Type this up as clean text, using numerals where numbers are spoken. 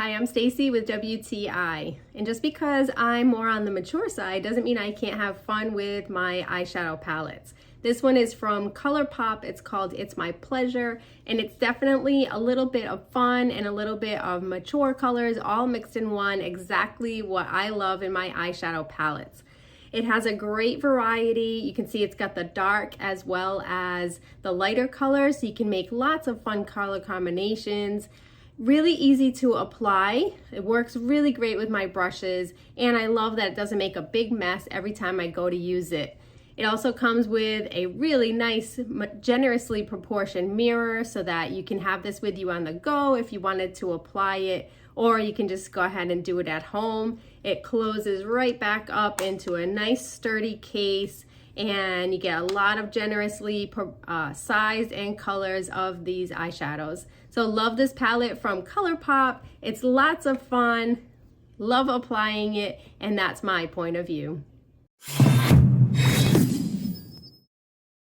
Hi, I'm Stacy with WTI, and just because I'm more on the mature side doesn't mean I can't have fun with my eyeshadow palettes. This one is from Colourpop. It's called It's My Pleasure, and it's definitely a little bit of fun and a little bit of mature colors all mixed in one, exactly what I love in my eyeshadow palettes. It has a great variety. You can see it's got the dark as well as the lighter colors, so you can make lots of fun color combinations. Really easy to apply. It works really great with my brushes, and I love that it doesn't make a big mess every time I go to use it. It also comes with a really nice, generously proportioned mirror so that you can have this with you on the go if you wanted to apply it, or you can just go ahead and do it at home. It closes right back up into a nice sturdy case, and you get a lot of generously sized and colors of these eyeshadows. So love this palette from Colourpop. It's lots of fun, love applying it, and that's my point of view.